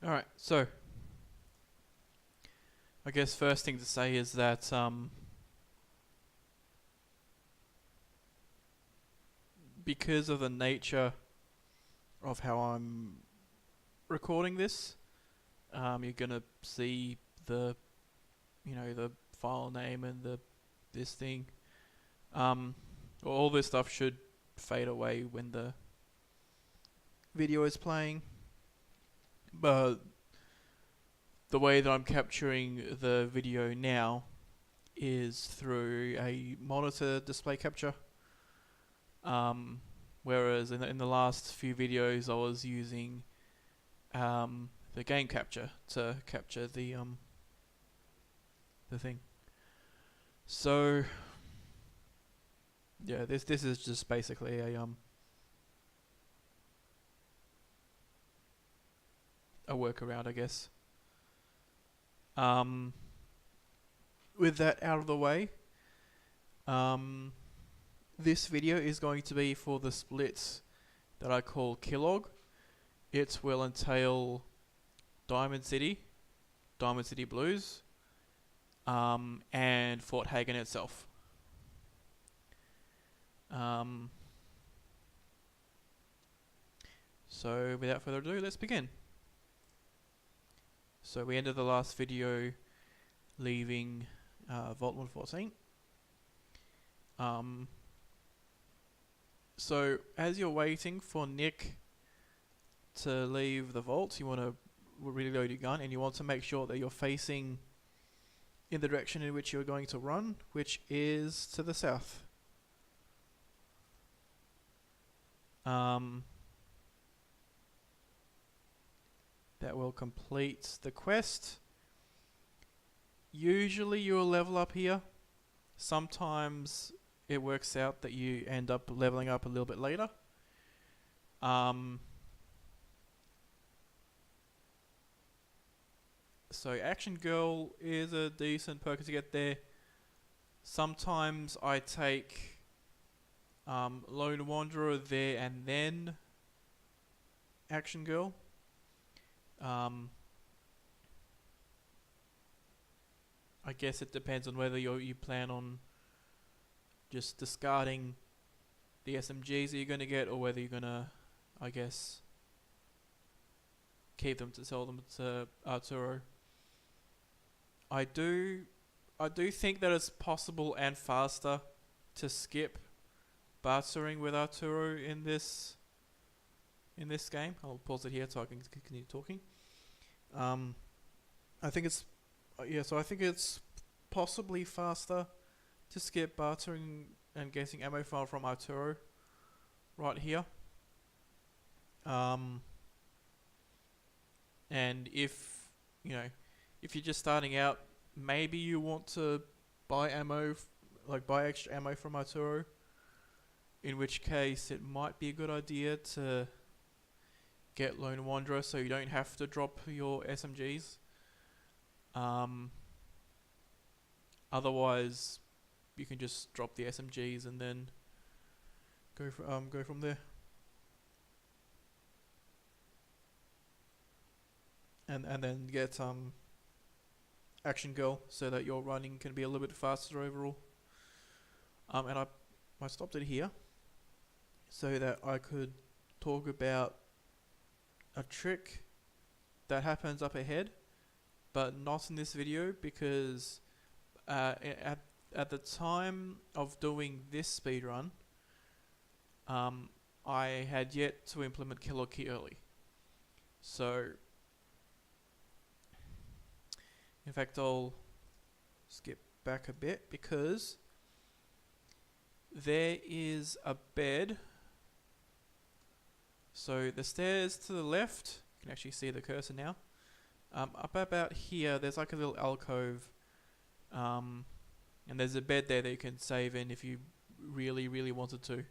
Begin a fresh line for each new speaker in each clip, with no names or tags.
Alright, so I guess first thing to say is that because of the nature of how I'm recording this, you're gonna see the the file name and this thing. Um, all this stuff should fade away when the video is playing, but the way that I'm capturing the video now is through a monitor display capture. Whereas in the last few videos I was using the game capture to capture the thing. So yeah, this is just basically a workaround, I guess. Um, with that out of the way, this video is going to be for the splits that I call Kellogg. It will entail Diamond City, Diamond City Blues, and Fort Hagen itself. So without further ado, let's begin. So we ended the last video leaving Vault 114. So as you're waiting for Nick to leave the vault, you want to reload your gun and you want to make sure that you're facing in the direction in which you're going to run, which is to the south. That will complete the quest. Usually you'll level up here. Sometimes it works out that you end up leveling up a little bit later. So Action Girl is a decent perk to get there. Sometimes I take Lone Wanderer there and then Action Girl. I guess it depends on whether you plan on just discarding the SMGs that you're going to get, or whether you're going to, I guess, keep them to sell them to Arturo. I do think that it's possible and faster to skip bartering with Arturo in this game. I'll pause it here so I can continue talking. I think it's so I think it's possibly faster to skip bartering and getting ammo from Arturo right here. And if if you're just starting out, maybe you want to buy ammo, buy extra ammo from Arturo, in which case it might be a good idea to get Lone Wanderer so you don't have to drop your SMGs. Otherwise, you can just drop the SMGs and then go from there. And then get Action Girl so that your running can be a little bit faster overall. And I stopped it here so that I could talk about a trick that happens up ahead, but not in this video because at the time of doing this speedrun, I had yet to implement Kellogg Key early. So, in fact, I'll skip back a bit because there is a bed. So the stairs to the left, you can actually see the cursor now. Up about here, there's like a little alcove, and there's a bed there that you can save in if you really, really wanted to.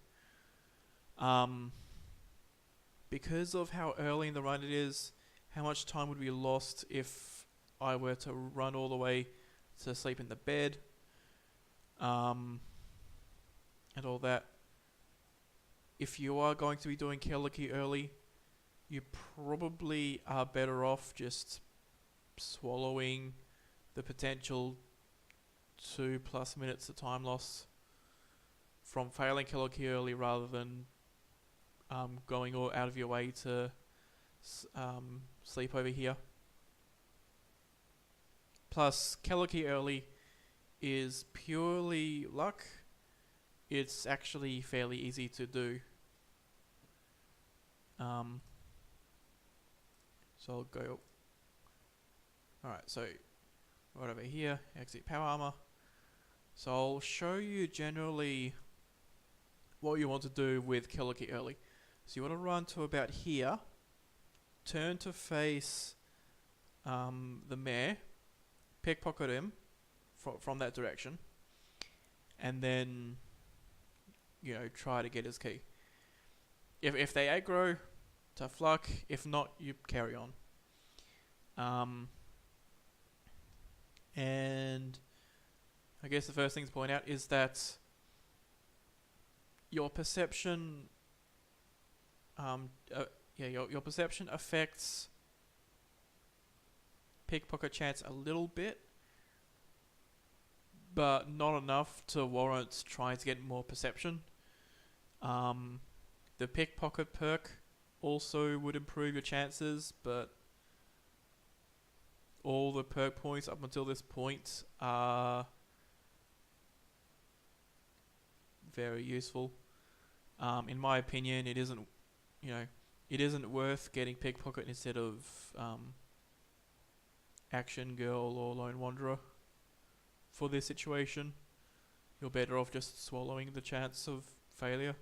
Because of how early in the run it is, how much time would be lost if I were to run all the way to sleep in the bed, and all that. If you are going to be doing Kellogg early, you probably are better off just swallowing the potential 2+ minutes of time loss from failing Kellogg early rather than going all out of your way to sleep over here. Plus, Kellogg early is purely luck. It's actually fairly easy to do. So I'll go. Alright, so right over here, exit power armor. So I'll show you generally what you want to do with Kellogg early. So you want to run to about here, turn to face the mayor, pickpocket him from that direction, and then try to get his key. If they aggro, tough luck. If not, you carry on. And I guess the first thing to point out is that your perception, your perception affects pickpocket chance a little bit, but not enough to warrant trying to get more perception. The pickpocket perk also would improve your chances, but all the perk points up until this point are very useful. In my opinion, it isn't worth getting pickpocket instead of action girl or lone wanderer for this situation. You're better off just swallowing the chance of failure.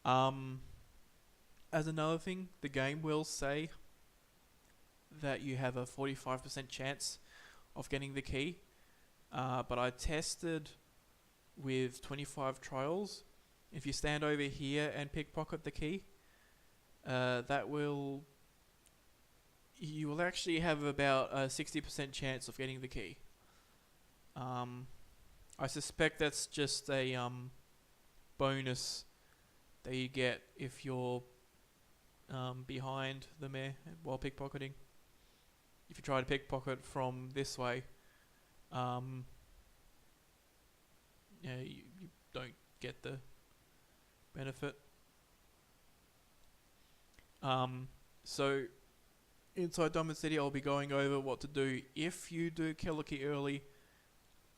As another thing, the game will say that you have a 45% chance of getting the key, but I tested with 25 trials. If you stand over here and pickpocket the key, you will actually have about a 60% chance of getting the key. I suspect that's just a bonus that you get if you're behind the mayor while pickpocketing. If you try to pickpocket from this way, you don't get the benefit. So inside Diamond City, I'll be going over what to do if you do Kellogg early,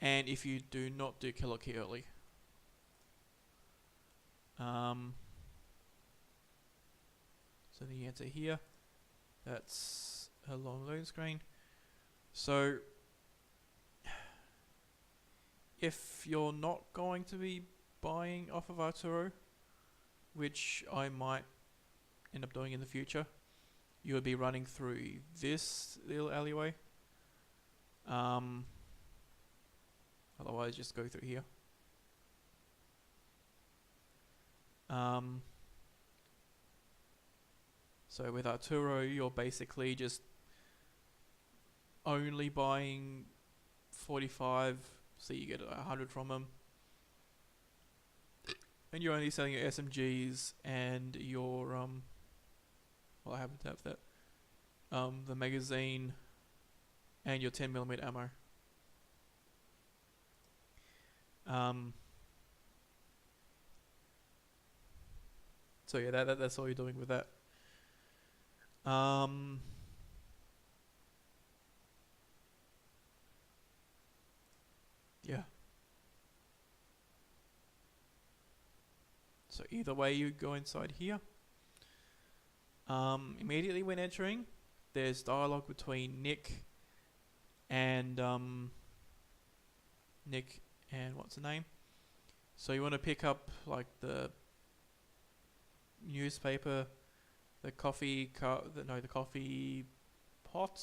and if you do not do Kellogg early. So then you enter here. That's a long loading screen. So if you're not going to be buying off of Arturo, which I might end up doing in the future, you would be running through this little alleyway. Otherwise, just go through here. So with Arturo, you're basically just only buying 45, so you get 100 from them. And you're only selling your SMGs and your, well, I happen to have that, the magazine and your 10mm ammo. So yeah, that's all you're doing with that. Yeah. So either way, you go inside here. Immediately when entering, there's dialogue between Nick and what's the name? So you want to pick up like the newspaper, the coffee the coffee pot,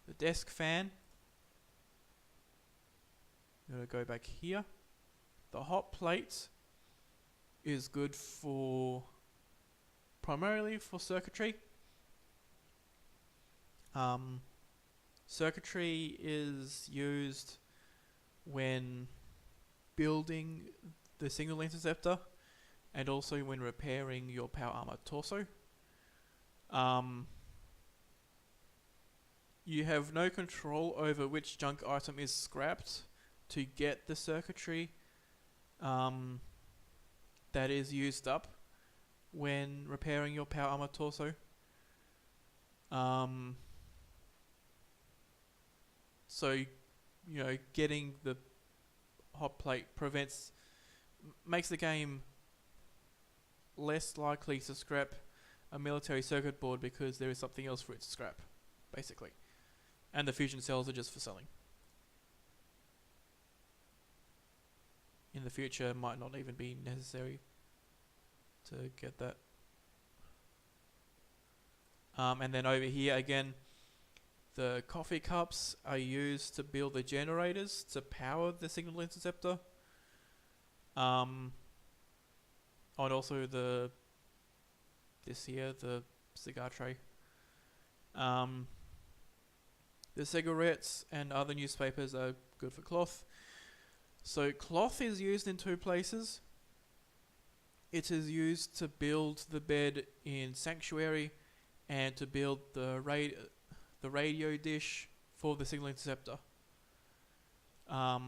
the desk fan. I'm going to go back here. The hot plate is good primarily for circuitry. Circuitry is used when building the signal interceptor and also when repairing your power armor torso. Um, you have no control over which junk item is scrapped to get the circuitry um, that is used up when repairing your power armor torso. Um, so, getting the hot plate makes the game less likely to scrap a military circuit board because there is something else for it to scrap, basically. And the fusion cells are just for selling. In the future, it might not even be necessary to get that. And then over here again, the coffee cups are used to build the generators to power the signal interceptor. And also this here, the cigar tray. The cigarettes and other newspapers are good for cloth. So cloth is used in two places. It is used to build the bed in Sanctuary and to build the radio dish for the signal interceptor. I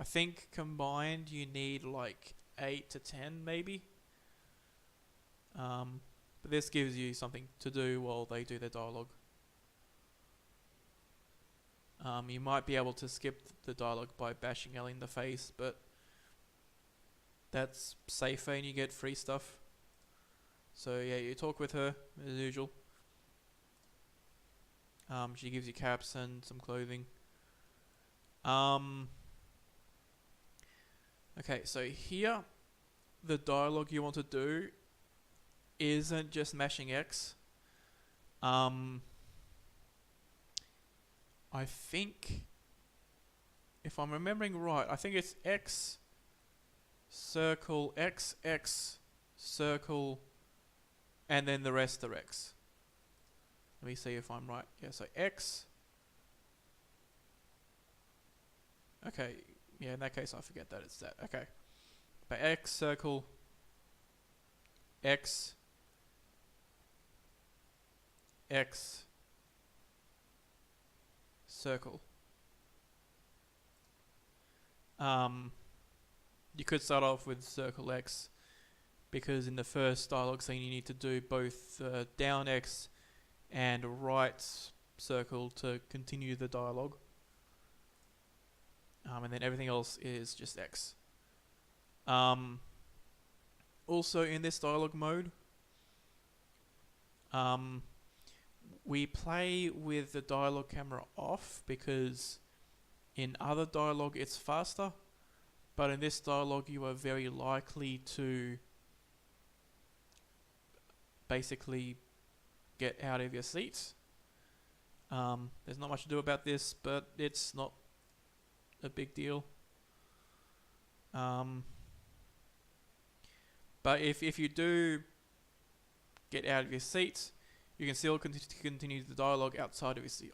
think combined you need like 8 to 10 maybe. But this gives you something to do while they do their dialogue. You might be able to skip the dialogue by bashing Ellie in the face, but that's safer and you get free stuff. So yeah, you talk with her as usual. She gives you caps and some clothing. Okay, so here, the dialogue you want to do isn't just mashing X. I think, if I'm remembering right, I think it's X, circle, X, X, circle, and then the rest are X. Let me see if I'm right. Yeah, so X. Okay, yeah, in that case I forget that it's that. Okay. But X, circle, X, X, circle. You could start off with circle X, because in the first dialogue scene you need to do both down X and right circle to continue the dialogue. And then everything else is just X. Also in this dialogue mode, we play with the dialogue camera off because in other dialogue it's faster, but in this dialogue you are very likely to basically get out of your seat. There's not much to do about this, but it's not a big deal. But if you do get out of your seat, you can still continue the dialogue outside of your seat.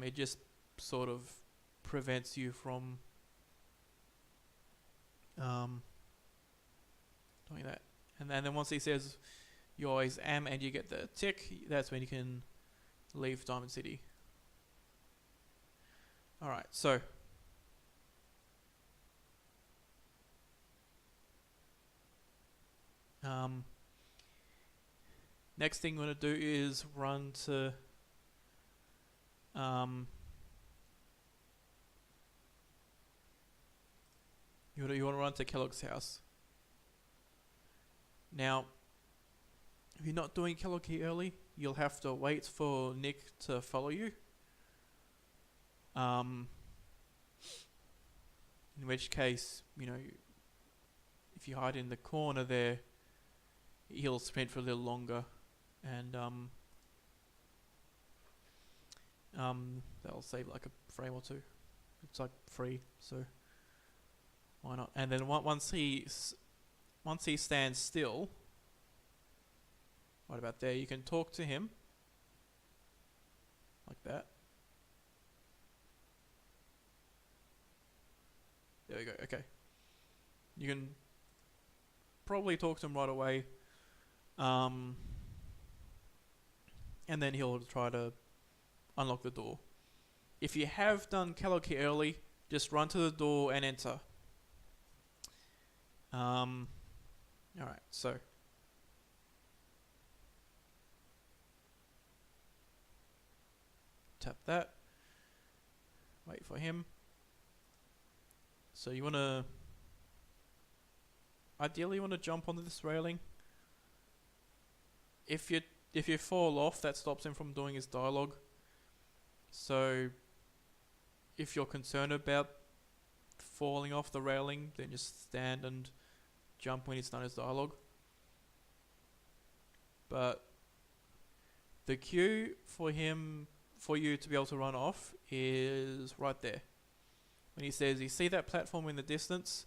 It just sort of prevents you from doing that. And then once he says you always am and you get the tick, that's when you can leave Diamond City. Alright, so next thing we're going to do is run to you want to run to Kellogg's house. Now, if you're not doing Kellogg here early, you'll have to wait for Nick to follow you. In which case, if you hide in the corner there, he'll sprint for a little longer, and that'll save like a frame or two. It's like free, so why not? And then once he stands still, right about there, you can talk to him like that. There we go. Okay, you can probably talk to him right away. And then he'll try to unlock the door. If you have done Kellogg key early, just run to the door and enter. Alright, so tap that. Wait for him. So you want to... Ideally you want to jump onto this railing. If you fall off, that stops him from doing his dialogue. So if you're concerned about falling off the railing, then just stand and jump when he's done his dialogue. But the cue for you to be able to run off is right there. When he says, you see that platform in the distance,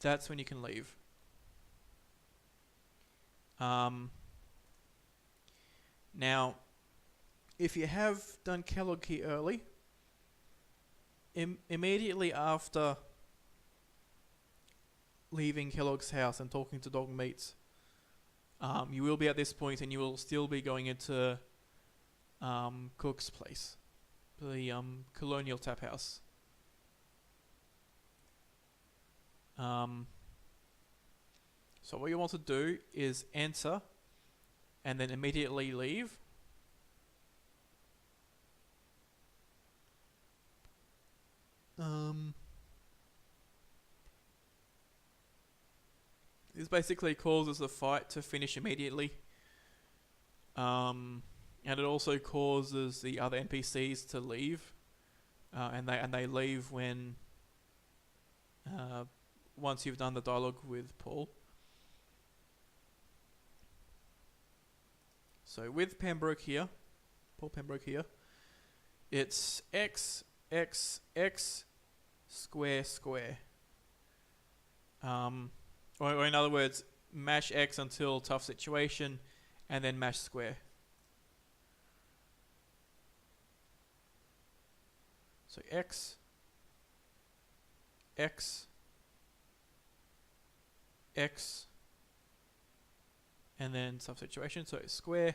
that's when you can leave. Now, if you have done Kellogg key early, immediately after leaving Kellogg's house and talking to Dog Meats, you will be at this point and you will still be going into Cook's place, the Colonial Tap House. So what you want to do is enter and then immediately leave. This basically causes the fight to finish immediately. And it also causes the other NPCs to leave. And they leave when once you've done the dialogue with Paul. So with Pembroke here, Paul Pembroke here, it's X, X, X, square, square. Or in other words, mash X until tough situation, and then mash square. So X, X, X, and then tough situation, so it's square,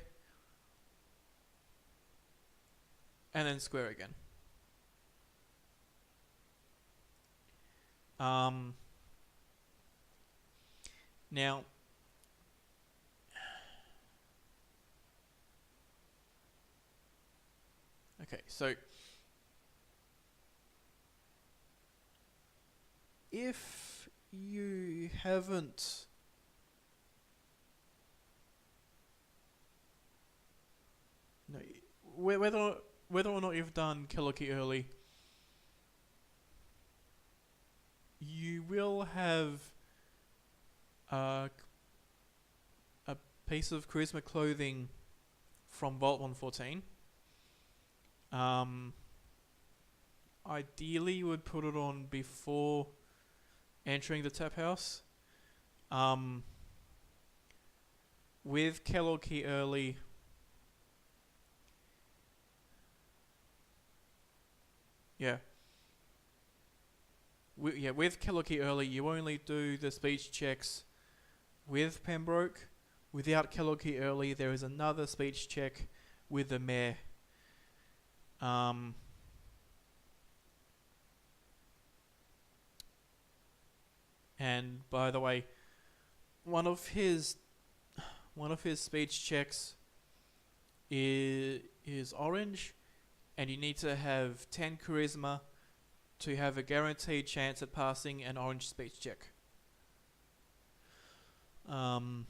and then square again. Now, okay, so if you haven't whether or not you've done Kellogg key early, you will have a piece of charisma clothing from Vault 114. Ideally, you would put it on before entering the tap house. With Kellogg key early, with Kellogg key early, you only do the speech checks with Pembroke. Without Kellogg key early, there is another speech check with the mayor. And by the way, one of his speech checks is orange, and you need to have 10 charisma to have a guaranteed chance at passing an orange speech check. So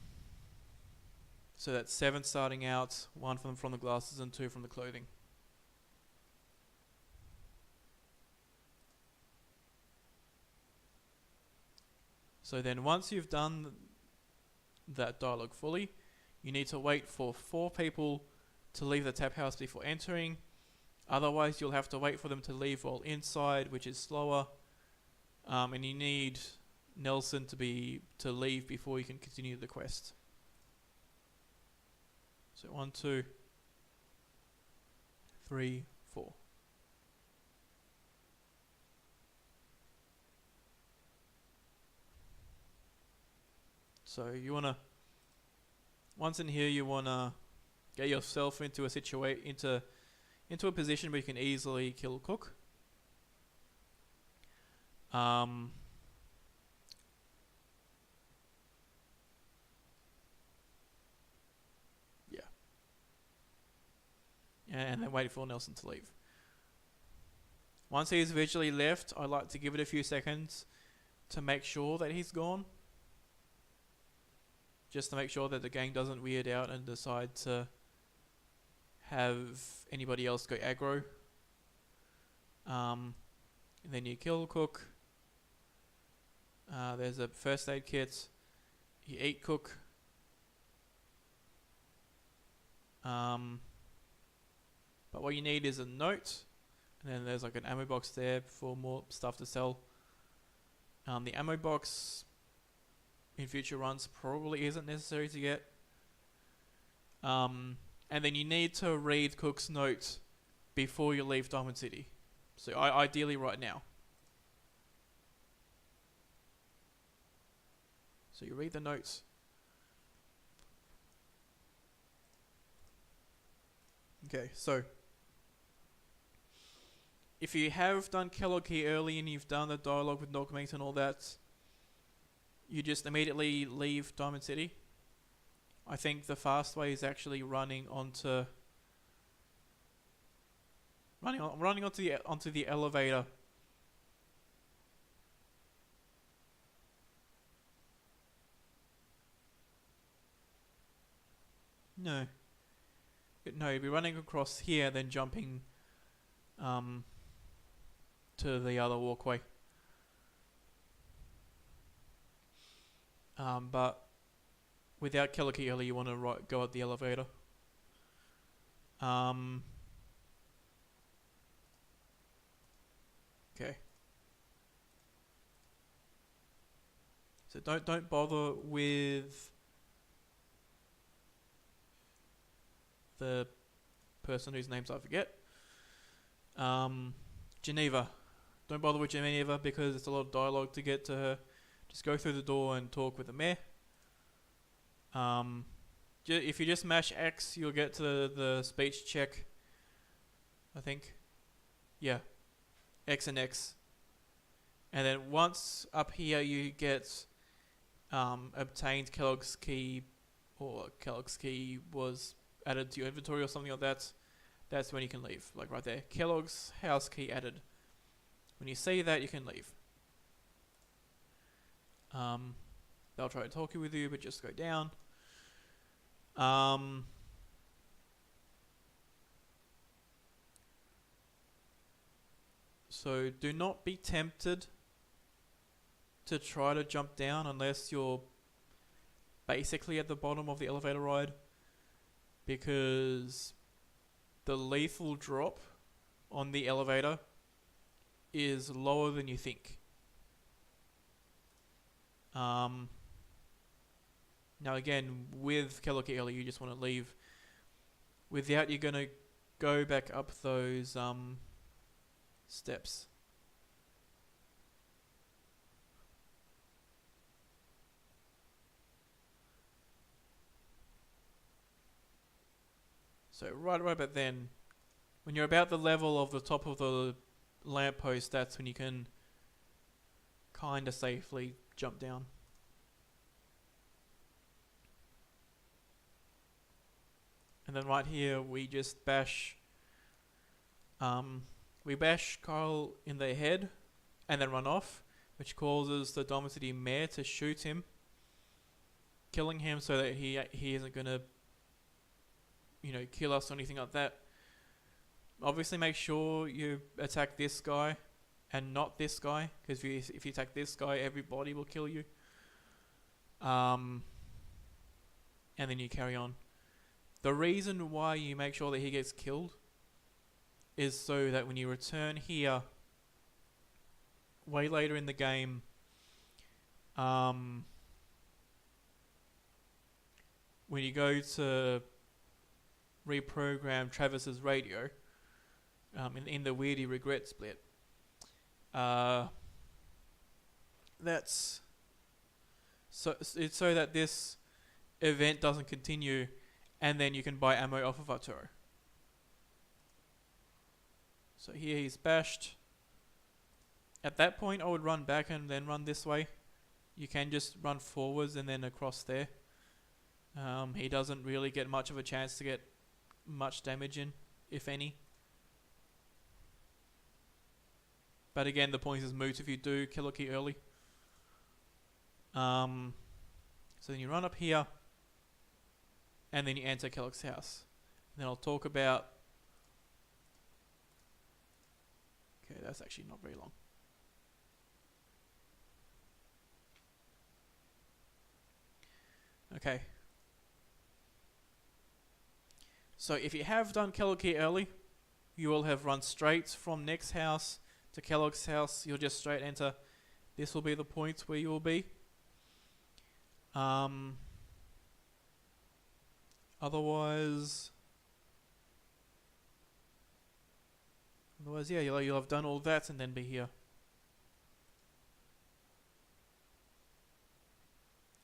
that's 7 starting out, 1 from the glasses and 2 from the clothing. So then once you've done that dialogue fully, you need to wait for 4 people to leave the tap house before entering. Otherwise, you'll have to wait for them to leave while inside, which is slower. And you need Nelson to leave before you can continue the quest. So 1, 2, 3, 4. So you wanna once in here, you wanna get yourself into into a position where you can easily kill Cook. Um, yeah, and then wait for Nelson to leave. Once he's visually left, I like to give it a few seconds to make sure that he's gone. Just to make sure that the gang doesn't weird out and decide to have anybody else go aggro. And then you kill Cook. There's a first aid kit. You eat Cook. But what you need is a note. And then there's like an ammo box there for more stuff to sell. The ammo box in future runs probably isn't necessary to get. And then you need to read Cook's note before you leave Diamond City. So ideally right now. So you read the notes. Okay, so if you have done Kellogg here early and you've done the dialogue with Knockmate and all that, you just immediately leave Diamond City. I think the fast way is actually running onto the elevator. No, you'd be running across here, then jumping to the other walkway. But without Kellogg early, you want to go at the elevator. Okay. So don't bother with the person whose names I forget. Geneva. Don't bother with Geneva because it's a lot of dialogue to get to her. Just go through the door and talk with the mayor. If you just mash X, you'll get to the speech check. I think. Yeah. X and X. And then once up here you get obtained Kellogg's key, or Kellogg's key was added to your inventory or something like that, that's when you can leave. Like right there. Kellogg's house key added. When you see that, you can leave. They'll try to talk with you, but just go down. So do not be tempted to try to jump down unless you're basically at the bottom of the elevator ride, because the lethal drop on the elevator is lower than you think. Now again, with Kellogg early, you just want to leave. Without, you're going to go back up those steps. So right about then, when you're about the level of the top of the lamppost, that's when you can kind of safely jump down. And then right here, we just bash Kyle in the head and then run off, which causes the Diamond City mayor to shoot him, killing him so that he isn't going to, kill us or anything like that. Obviously make sure you attack this guy and not this guy, because if you attack this guy, everybody will kill you. And then you carry on. The reason why you make sure that he gets killed is so that when you return here way later in the game, when you go to reprogram Travis's radio, in the Weirdy Regret split, it's so that this event doesn't continue, and then you can buy ammo off of Arturo. So here he's bashed. At that point, I would run back and then run this way. You can just run forwards and then across there. He doesn't really get much of a chance to get much damage in, if any. But again, the point is moot if you do kill a key early. So then you run up here, and then you enter Kellogg's house. And then I'll talk about... Okay, that's actually not very long. Okay. So if you have done Kellogg key early, you will have run straight from Nick's house to Kellogg's house. You'll just straight enter. This will be the point where you will be. Otherwise, yeah, you'll have done all that and then be here.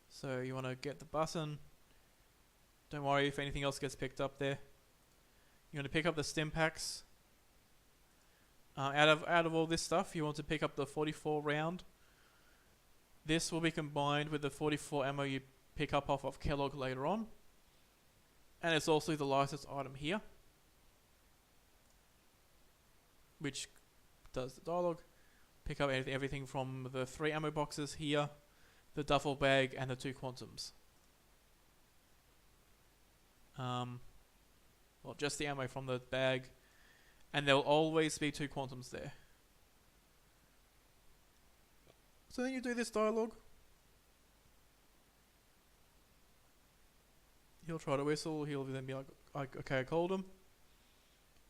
So you want to get the button. Don't worry if anything else gets picked up there. You want to pick up the stim packs. Out of all this stuff, you want to pick up the 44 round. This will be combined with the 44 ammo you pick up off of Kellogg later on. And it's also the licensed item here, which does the dialogue. Pick up everything from the 3 ammo boxes here, the duffel bag, and the 2 quantums. Well, just the ammo from the bag, and there will always be 2 quantums there. So then you do this dialogue. He'll try to whistle, he'll then be like, okay, I called him.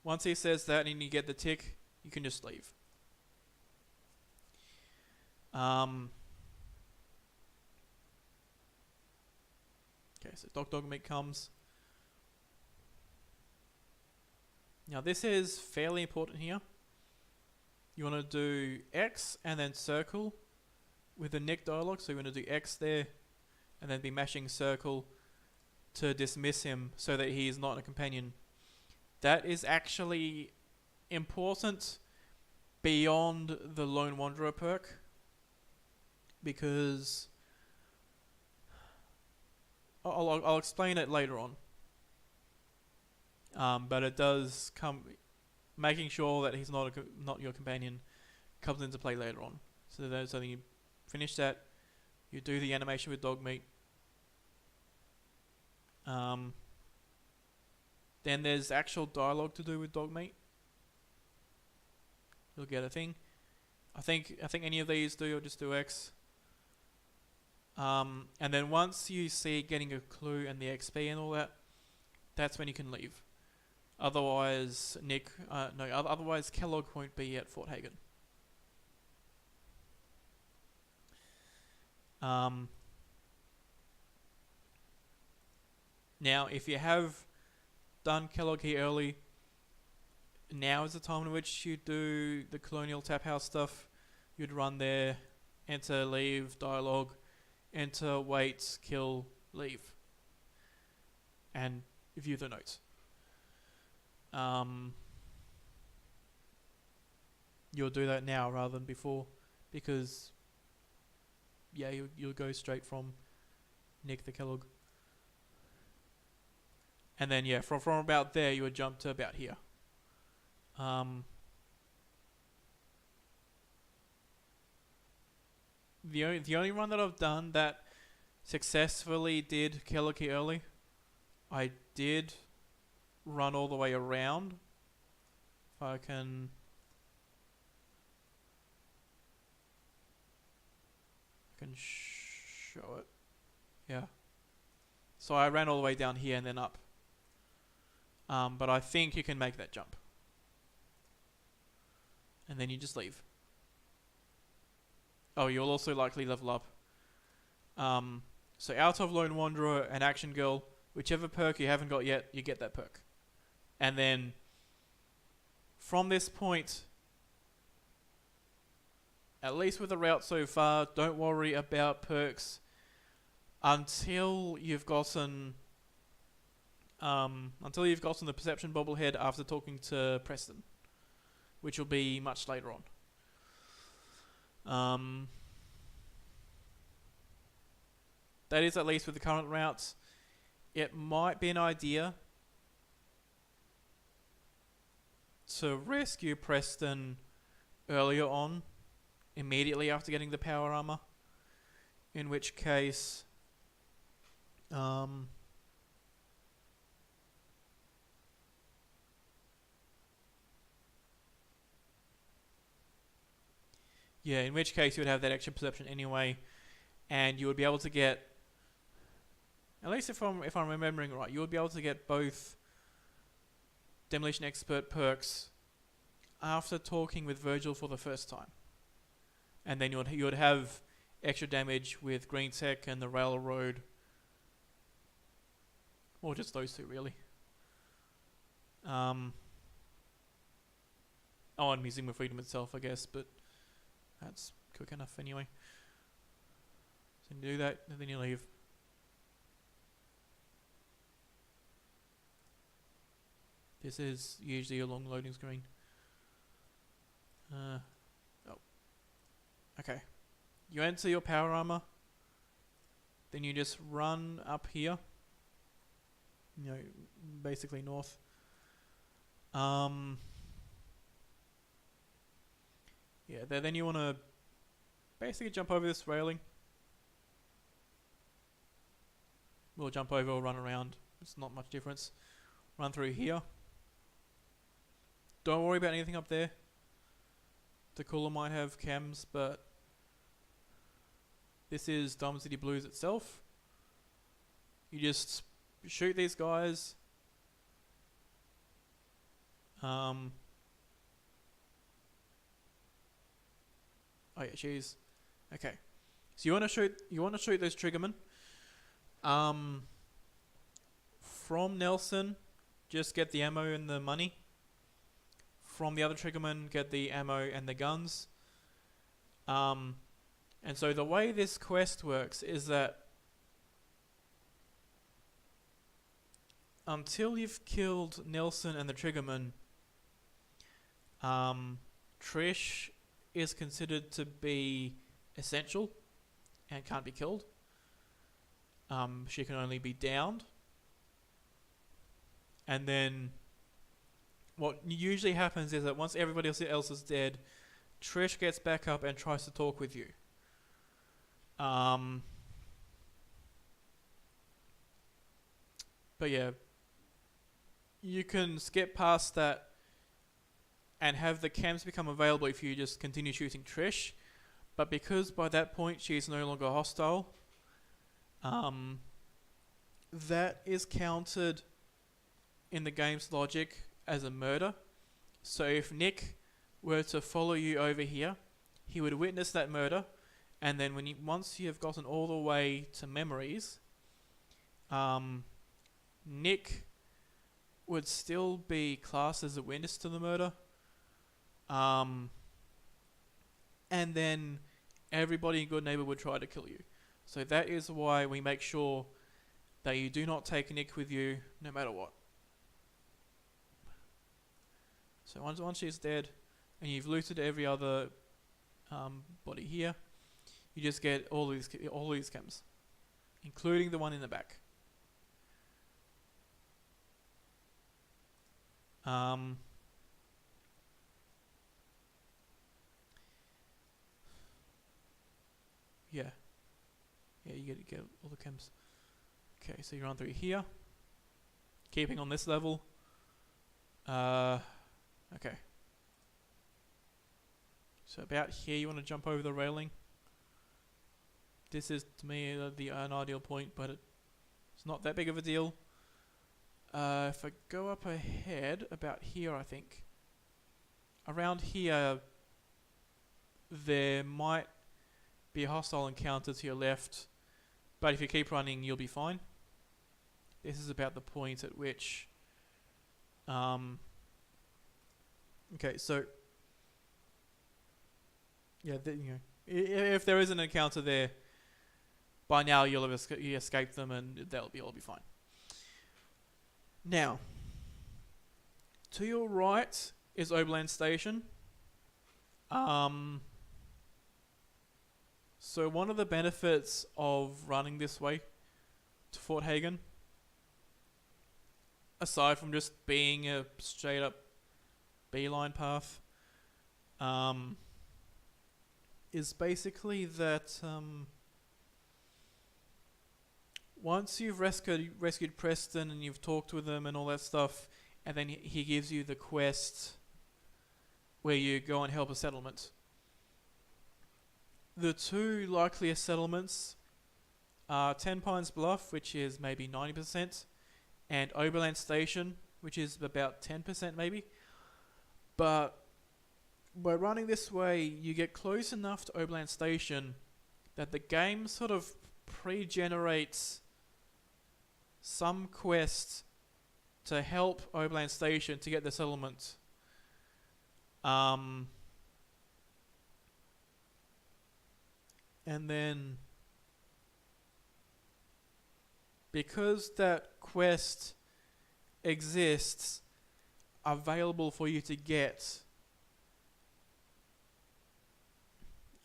Once he says that and you get the tick, you can just leave. Okay, so Dog Meat comes. Now this is fairly important here. You want to do X and then circle with the Nick dialogue. So you want to do X there and then be mashing circle to dismiss him so that he is not a companion. That is actually important beyond the Lone Wanderer perk, because I'll explain it later on. But it does come, making sure that he's not your companion comes into play later on. So then you finish that, you do the animation with Dog Meat. Then there's actual dialogue to do with Dog Meat. You'll get a thing. I think any of these do, you'll just do X. And then once you see getting a clue and the XP and all that, that's when you can leave. Otherwise, otherwise Kellogg won't be at Fort Hagen. Now, if you have done Kellogg here early, now is the time in which you do the Colonial Tap House stuff. You'd run there, enter, leave, dialogue, enter, wait, kill, leave, and view the notes. You'll do that now rather than before, because yeah, you'll go straight from Nick the Kellogg. And then yeah, from about there you would jump to about here. The only run that I've done that successfully did Kellogg early, I did run all the way around. If I can show it. Yeah. So I ran all the way down here and then up. But I think you can make that jump. And then you just leave. Oh, you'll also likely level up. So out of Lone Wanderer and Action Girl, whichever perk you haven't got yet, you get that perk. And then from this point, at least with the route so far, don't worry about perks until you've gotten the perception bobblehead after talking to Preston, which will be much later on. That is at least with the current routes. It might be an idea to rescue Preston earlier on, immediately after getting the power armor. In which case, in which case you would have that extra perception anyway, and you would be able to get, at least if I'm remembering right, you would be able to get both Demolition Expert perks after talking with Virgil for the first time, and then you would have extra damage with Green Tech and the Railroad, or just those two really. And Museum of Freedom itself, I guess, but that's quick enough anyway. So you do that, and then you leave. This is usually a long loading screen. Okay. You enter your power armor, then you just run up here. Basically north. Then you want to basically jump over this railing. We'll jump over or run around. It's not much difference. Run through here. Don't worry about anything up there. The cooler might have chems, but this is Diamond City Blues itself. You just shoot these guys. Oh yeah, jeez. Okay. So you want to shoot those triggermen. From Nelson, just get the ammo and the money. From the other triggermen, get the ammo and the guns. And so the way this quest works is that until you've killed Nelson and the triggerman, Trish is considered to be essential and can't be killed. She can only be downed. And then what usually happens is that once everybody else is dead, Trish gets back up and tries to talk with you. But yeah, you can skip past that and have the cams become available if you just continue shooting Trish. But because by that point she is no longer hostile, that is counted in the game's logic as a murder. So if Nick were to follow you over here, he would witness that murder, and then once you have gotten all the way to memories, Nick would still be classed as a witness to the murder, and then everybody in Good Neighbor would try to kill you. So that is why we make sure that you do not take Nick with you no matter what. So once she's dead and you've looted every other body here, you just get all these chems, including the one in the back. You get all the chems. Okay, so you run through here, keeping on this level. Okay. So about here, you want to jump over the railing. This is, to me, an ideal point, but it's not that big of a deal. If I go up ahead, about here, I think. Around here, there might be a hostile encounter to your left, but if you keep running, you'll be fine. This is about the point at which... okay, so... yeah, if there is an encounter there, by now you'll have escaped them, and they'll all be fine. Now, to your right is Oberland Station. So one of the benefits of running this way to Fort Hagen, aside from just being a straight up beeline path, is basically that once you've rescued Preston and you've talked with him and all that stuff, and then he gives you the quest where you go and help a settlement. The two likeliest settlements are Ten Pines Bluff, which is maybe 90%, and Oberland Station, which is about 10% maybe. But by running this way, you get close enough to Oberland Station that the game sort of pre-generates some quest to help Oberland Station to get the settlement. And then, because that quest exists available for you to get,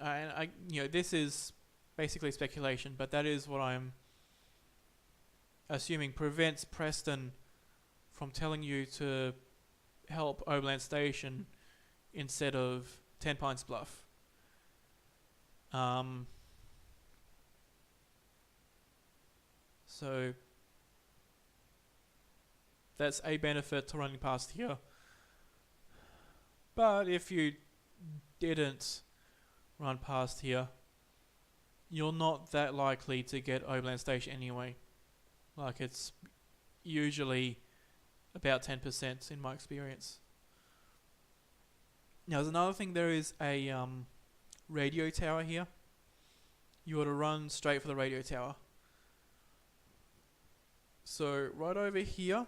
and this is basically speculation, but that is what I'm assuming prevents Preston from telling you to help Oberland Station instead of Ten Pines Bluff. So that's a benefit to running past here. But if you didn't run past here, you're not that likely to get Oberland Station anyway. Like, it's usually about 10% in my experience. Now, there's another thing. There is a radio tower here. You ought to run straight for the radio tower. So right over here,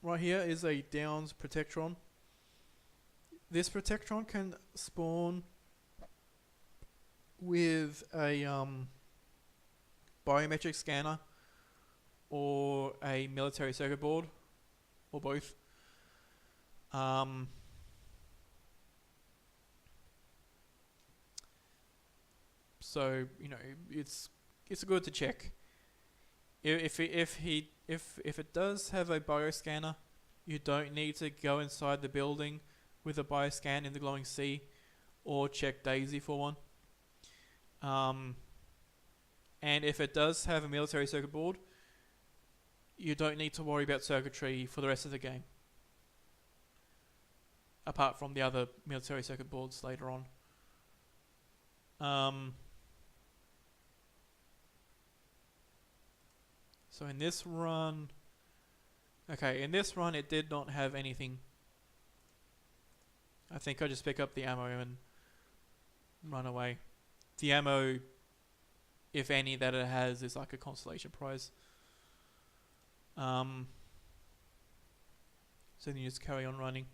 right here is a Downs Protectron. This Protectron can spawn with a biometric scanner or a military circuit board, or both. So it's good to check. If it does have a bioscanner, you don't need to go inside the building with a bioscan in the glowing sea, or check Daisy for one. And if it does have a military circuit board, you don't need to worry about circuitry for the rest of the game, apart from the other military circuit boards later on. So in this run, it did not have anything. I think I just pick up the ammo and run away. The ammo, if any, that it has is like a consolation prize. So then you just carry on running.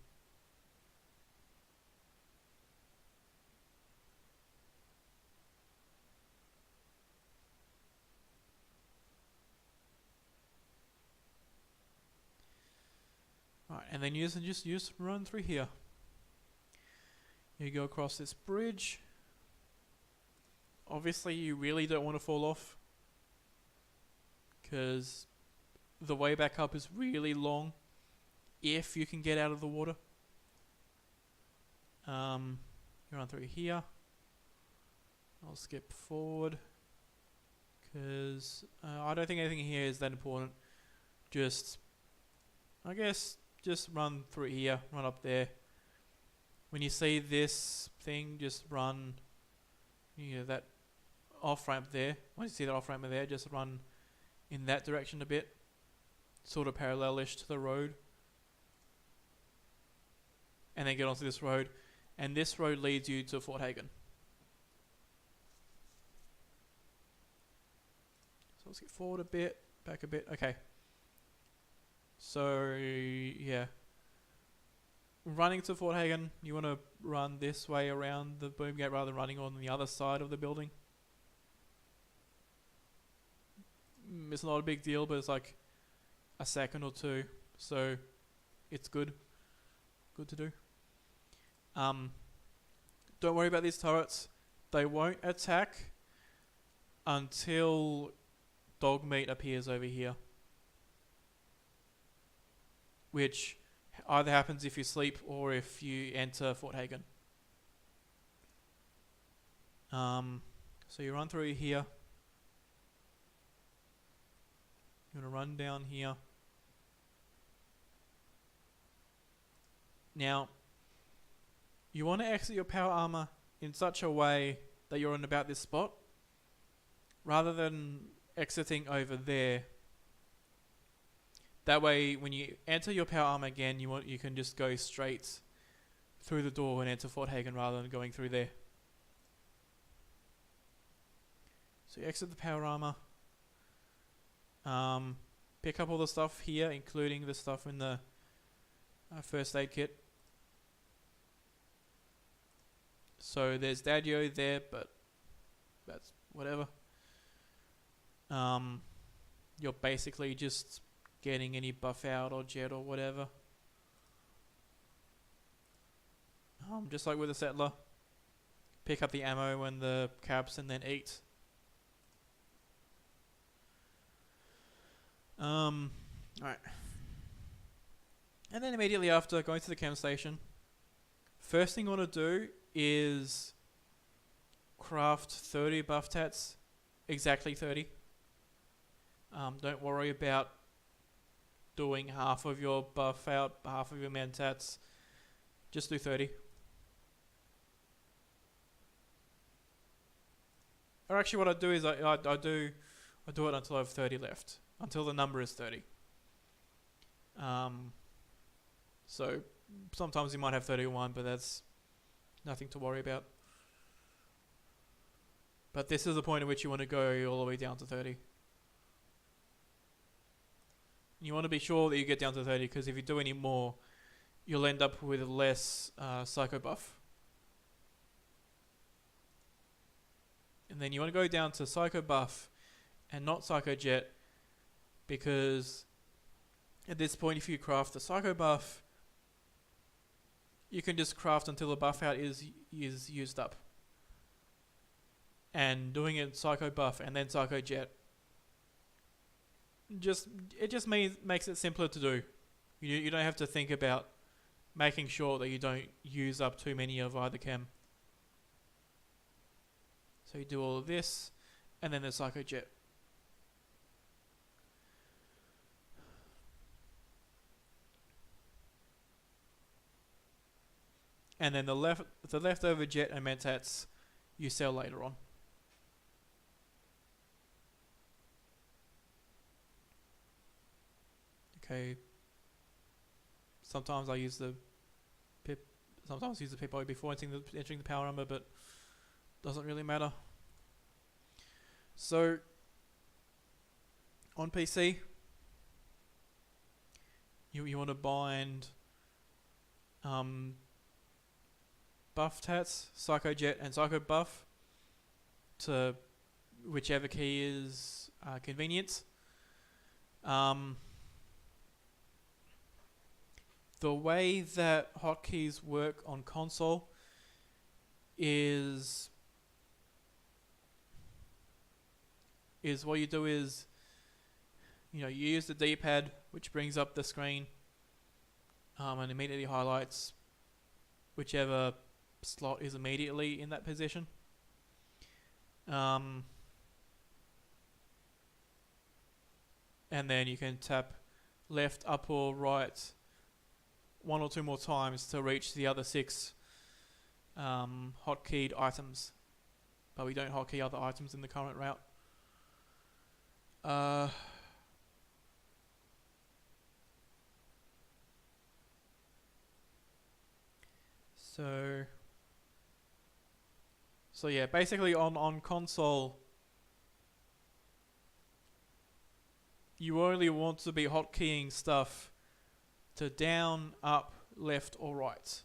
Alright, and then you just run through here. You go across this bridge. Obviously you really don't want to fall off, because the way back up is really long if you can get out of the water. You run through here. I'll skip forward because I don't think anything here is that important. Just run through here, run up there. When you see this thing, just run that off ramp there. Once you see that off ramp there, just run in that direction a bit, sort of parallelish to the road, and then get onto this road, and this road leads you to Fort Hagen. So let's get forward a bit, back a bit. Okay. So yeah, running to Fort Hagen, you want to run this way around the boom gate rather than running on the other side of the building. It's not a big deal, but it's like a second or two, so it's good to do. Don't worry about these turrets. They won't attack until dog meat appears over here, which either happens if you sleep or if you enter Fort Hagen. So you run through here. You're going to run down here. Now, you want to exit your power armor in such a way that you're in about this spot, rather than exiting over there. That way, when you enter your power armor again, you can just go straight through the door and enter Fort Hagen rather than going through there. So you exit the power armor. Pick up all the stuff here, including the stuff in the first aid kit. So there's Daddio there, but that's whatever. You're basically just getting any buff out or jet or whatever. Just like with the settler, pick up the ammo and the caps and then eat. Alright. And then immediately after going to the chem station, first thing you want to do is craft 30 buff tats, exactly 30. Don't worry about doing half of your buff out, half of your men tats. Just do 30. Or actually what I do is I do it until I have 30 left. Until the number is 30. So sometimes you might have 31, but that's nothing to worry about. But this is the point at which you want to go all the way down to 30. You want to be sure that you get down to 30, because if you do any more, you'll end up with less psycho buff. And then you want to go down to psycho buff and not psycho jet, because at this point, if you craft the psycho buff, you can just craft until the buff out is used up. And doing it psycho buff and then psycho jet, it just makes it simpler to do. You don't have to think about making sure that you don't use up too many of either chem. So you do all of this, and then the psycho jet. And then the leftover jet and mentats you sell later on. Okay. Sometimes I use the pip. Sometimes I use the pip before entering the power armor, but doesn't really matter. So on PC, you want to bind buff tats, psycho jet, and psycho buff to whichever key is convenient. The way that hotkeys work on console is what you do is, you use the D-pad, which brings up the screen and immediately highlights whichever slot is immediately in that position. And then you can tap left, up or right 1 or 2 more times to reach the other 6 hotkeyed items. But we don't hotkey other items in the current route. So yeah, basically on console, you only want to be hotkeying stuff to down, up, left, or right.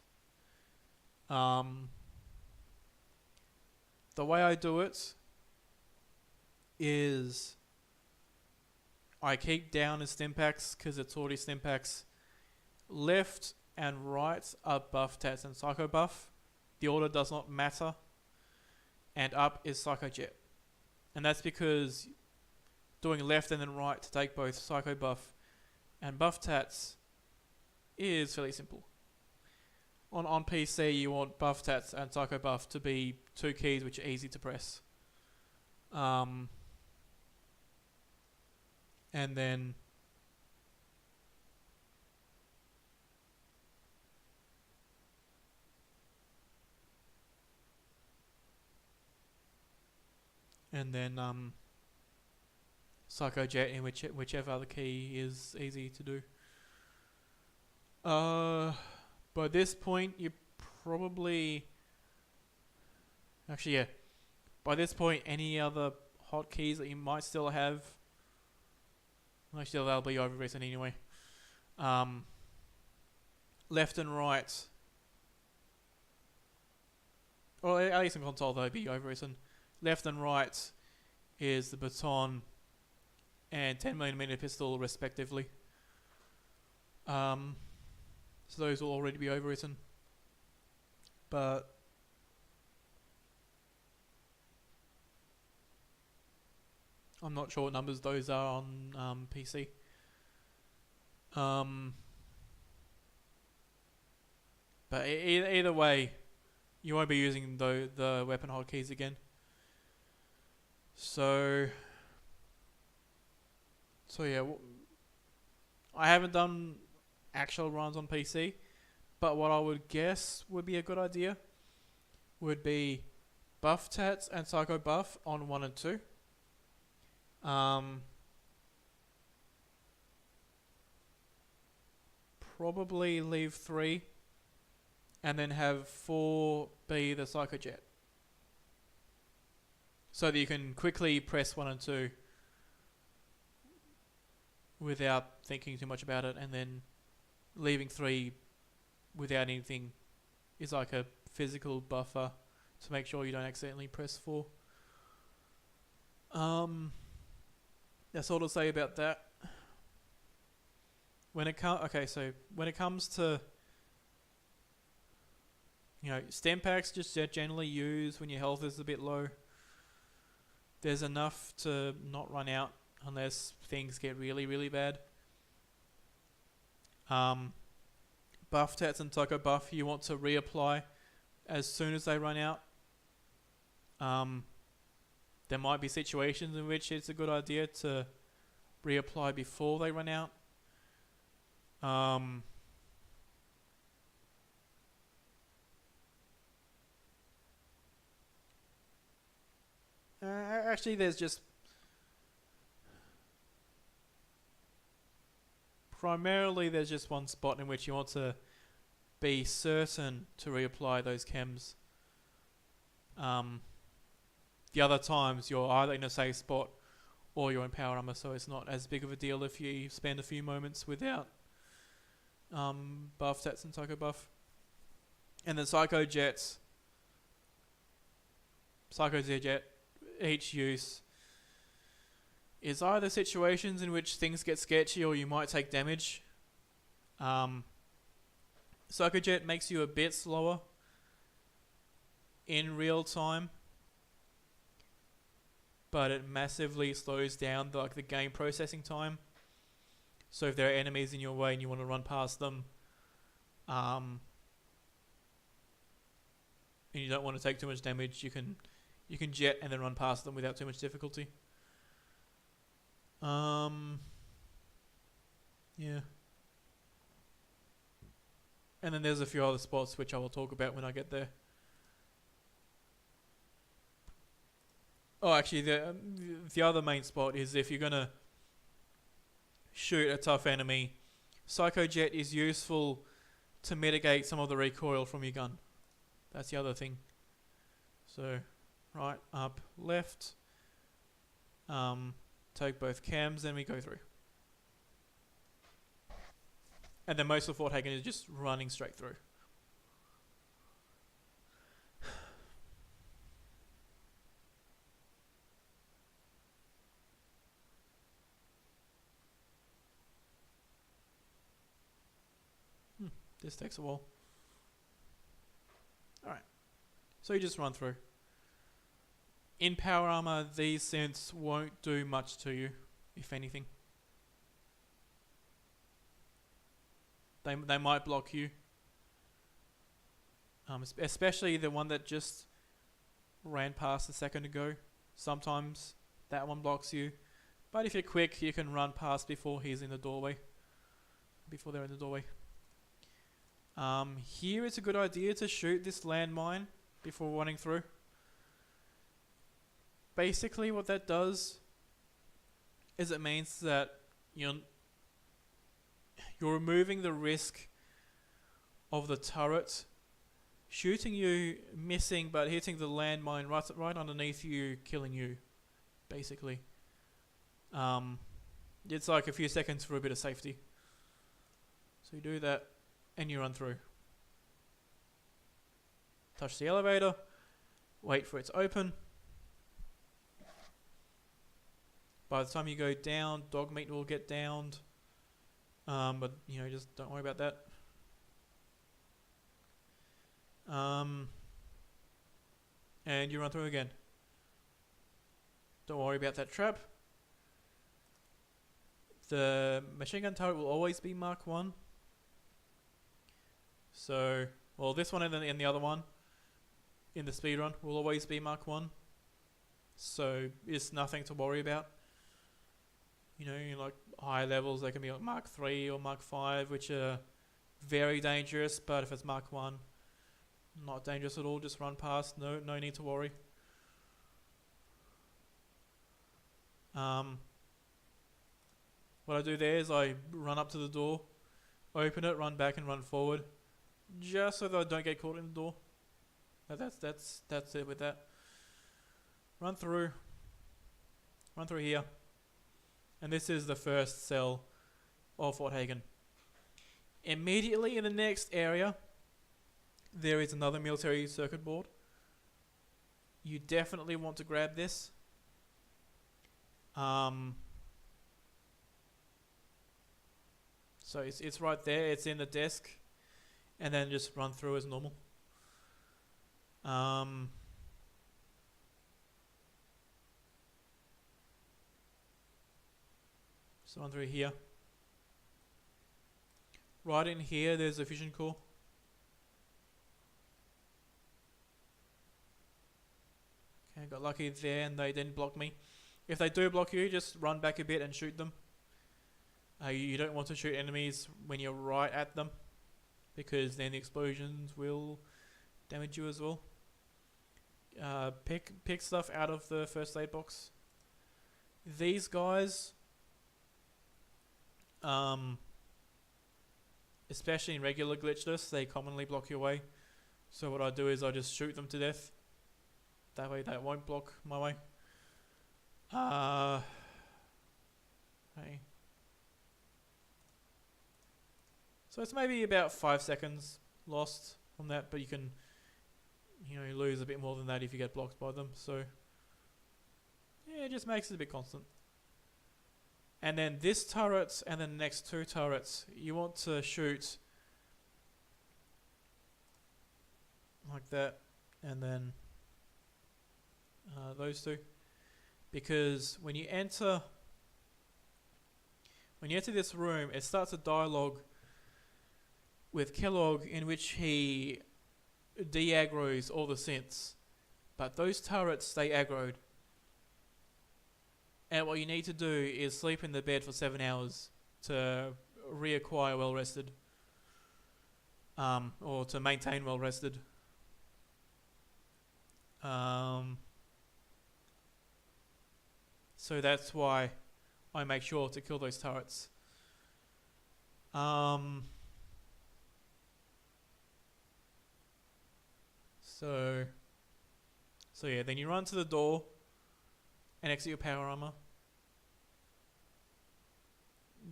The way I do it is I keep down as Stimpaks because it's already Stimpaks. Left and right are Buff Tats and Psycho Buff. The order does not matter. And up is Psycho Jet. And that's because doing left and then right to take both Psycho Buff and Buff Tats is fairly simple. On PC, you want Buff Tats and Psycho Buff to be two keys which are easy to press. And then Psycho Jet in whichever other key is easy to do. By this point, you probably... Actually, yeah. By this point, any other hotkeys that you might still have... Actually, they'll be overwritten anyway. Left and right... Or at least in console, they'll be overwritten. Left and right is the baton and 10mm pistol, respectively. So those will already be overwritten. But I'm not sure what numbers those are on PC. But either way, you won't be using the weapon hotkeys again. So yeah, I haven't done actual runs on PC, but what I would guess would be a good idea would be Buff Tats and Psycho Buff on 1 and 2. Probably leave 3 and then have 4 be the Psycho Jet. So that you can quickly press 1 and 2 without thinking too much about it, and then leaving 3 without anything is like a physical buffer to make sure you don't accidentally press 4. That's all to say about that. When it comes to, you know, Stimpaks just generally use when your health is a bit low. There's enough to not run out unless things get really, really bad. Buff Tats and Psycho Buff you want to reapply as soon as they run out. There might be situations in which it's a good idea to reapply before they run out. Actually, there's just primarily there's just one spot in which you want to be certain to reapply those chems. The other times you're either in a safe spot or you're in power armor, so it's not as big of a deal if you spend a few moments without Buff Tats and Psycho Buff. And the Psycho Jet, each use is either situations in which things get sketchy or you might take damage. Psycho Jet makes you a bit slower in real time, but it massively slows down the game processing time. So if there are enemies in your way and you want to run past them, and you don't want to take too much damage, you can jet and then run past them without too much difficulty. Yeah. And then there's a few other spots which I will talk about when I get there. Oh, actually, the other main spot is if you're gonna shoot a tough enemy, Psycho Jet is useful to mitigate some of the recoil from your gun. That's the other thing. So, right, up, left. Take both cams, then we go through. And then most of Fort Hagen is just running straight through. This takes a while. Alright, so you just run through. In power armor, these synths won't do much to you, if anything. They might block you. Especially the one that just ran past a second ago. Sometimes that one blocks you. But if you're quick, you can run past before he's in the doorway. Before they're in the doorway. Here it's a good idea to shoot this landmine before running through. Basically what that does is it means that you're removing the risk of the turret shooting you, missing, but hitting the landmine right underneath you, killing you, basically. It's like a few seconds for a bit of safety. So you do that, and you run through. Touch the elevator, wait for it to open. By the time you go down, dog meat will get downed. But, just don't worry about that. And you run through again. Don't worry about that trap. The machine gun turret will always be Mark 1. So, well, this one and the other one in the speedrun will always be Mark 1. So, it's nothing to worry about. Like high levels, they can be like Mark 3 or Mark 5, which are very dangerous, but if it's Mark 1, not dangerous at all, just run past, no need to worry. What I do there is I run up to the door, open it, run back and run forward, just so that I don't get caught in the door. That's it with that. Run through here. And this is the first cell of Fort Hagen. Immediately in the next area, there is another military circuit board. You definitely want to grab this. So it's right there, it's in the desk, and then just run through as normal. So run through here. Right in here, there's a fusion core. Okay, got lucky there and they didn't block me. If they do block you, just run back a bit and shoot them. You don't want to shoot enemies when you're right at them, because then the explosions will damage you as well. Pick stuff out of the first aid box. These guys, especially in regular glitchless, they commonly block your way. So what I do is I just shoot them to death. That way they won't block my way. Okay. So it's maybe about 5 seconds lost from that, but you can, lose a bit more than that if you get blocked by them. So yeah, it just makes it a bit constant. And then this turret and then the next two turrets, you want to shoot like that, and then those two, because when you enter this room, it starts a dialogue with Kellogg in which he de-aggroes all the synths, but those turrets stay aggroed. And what you need to do is sleep in the bed for 7 hours to reacquire well rested, or to maintain well rested. So that's why I make sure to kill those turrets. So yeah, then you run to the door and exit your power armor,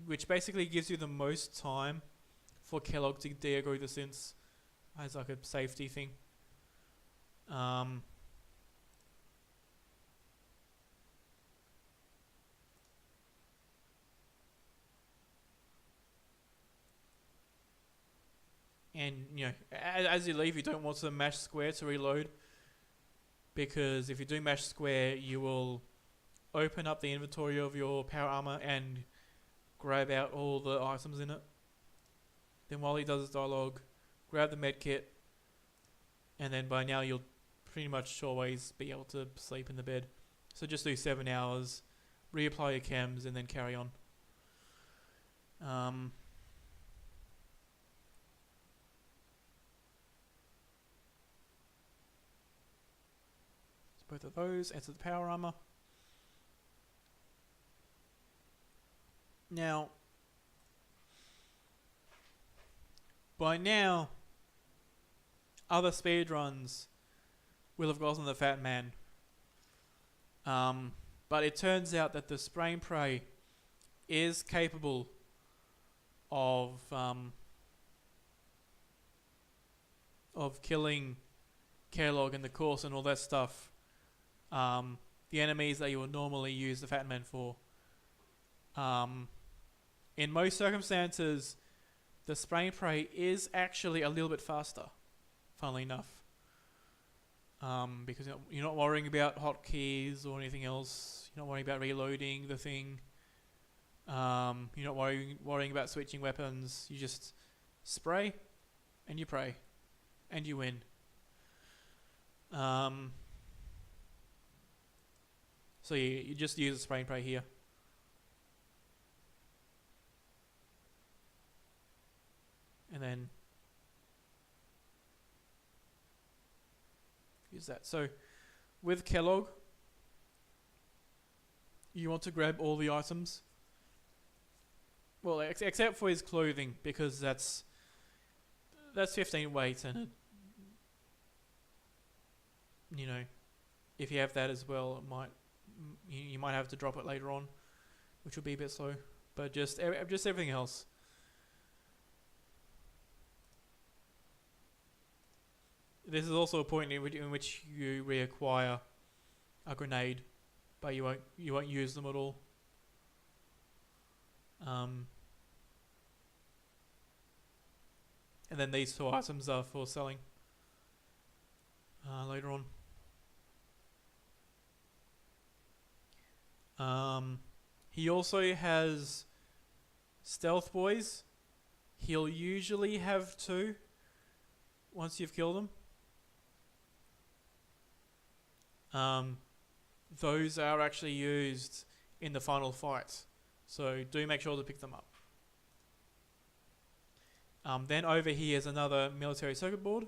which basically gives you the most time for Kellogg to de-aggro the synths as like a safety thing. And as you leave, you don't want to mash square to reload, because if you do mash square, you will open up the inventory of your power armor and grab out all the items in it. Then while he does his dialogue, grab the med kit, and then by now you'll pretty much always be able to sleep in the bed. So just do 7 hours, reapply your chems, and then carry on. So both of those, enter the power armor. Now, by now, other speedruns will have gotten the Fat Man. But it turns out that the Spray and Pray is capable of killing Kellogg and the course and all that stuff. The enemies that you would normally use the Fat Man for. In most circumstances, the Spray and Pray is actually a little bit faster, funnily enough. Because you're not worrying about hotkeys or anything else. You're not worrying about reloading the thing. You're not worrying about switching weapons. You just spray and you pray and you win. So you just use the Spray and Pray here. And then use that. So with Kellogg, you want to grab all the items. Well, except for his clothing, because that's 15 weight, and if you have that as well, you might have to drop it later on, which will be a bit slow. But just everything else. This is also a point in which you reacquire a grenade, but you won't use them at all. And then these 2 items are for selling later on. He also has stealth boys. He'll usually have 2 once you've killed them. Those are actually used in the final fight, so do make sure to pick them up. Then over here is another military circuit board.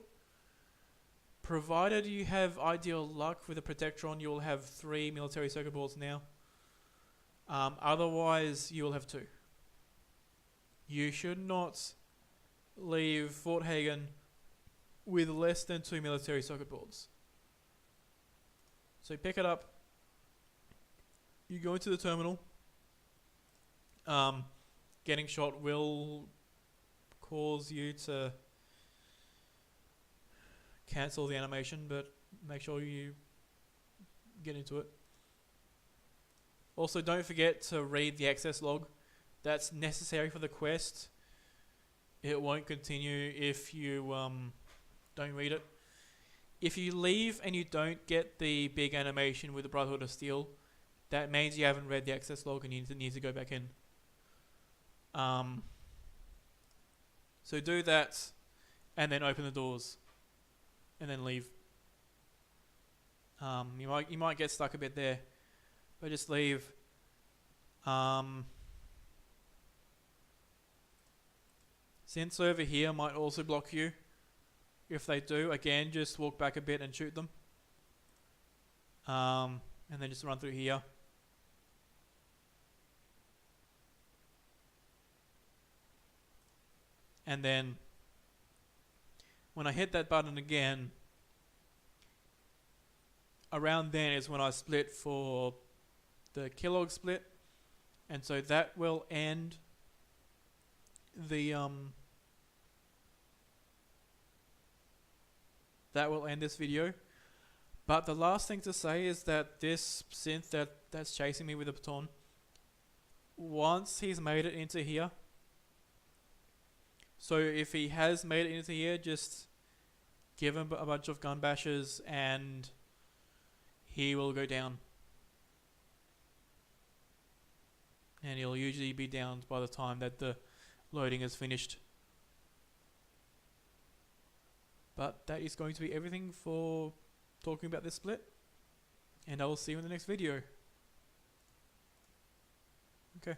Provided you have ideal luck with a Protectron, you will have 3 military circuit boards now. Otherwise, you will have 2. You should not leave Fort Hagen with less than 2 military circuit boards. So you pick it up, you go into the terminal. Getting shot will cause you to cancel the animation, but make sure you get into it. Also, don't forget to read the access log. That's necessary for the quest. It won't continue if you don't read it. If you leave and you don't get the big animation with the Brotherhood of Steel, that means you haven't read the access log and you need to go back in. So do that, and then open the doors, and then leave. You might get stuck a bit there, but just leave. Synths over here might also block you. If they do, again, just walk back a bit and shoot them. And then just run through here. And then when I hit that button again, around then is when I split for the Kellogg split. And so that will end the that will end this video. But the last thing to say is that this synth that's chasing me with a baton, once he's made it into here, So if he has made it into here, just give him a bunch of gun bashes and he will go down. And he'll usually be down by the time that the loading is finished. But that is going to be everything for talking about this split. And I will see you in the next video. Okay.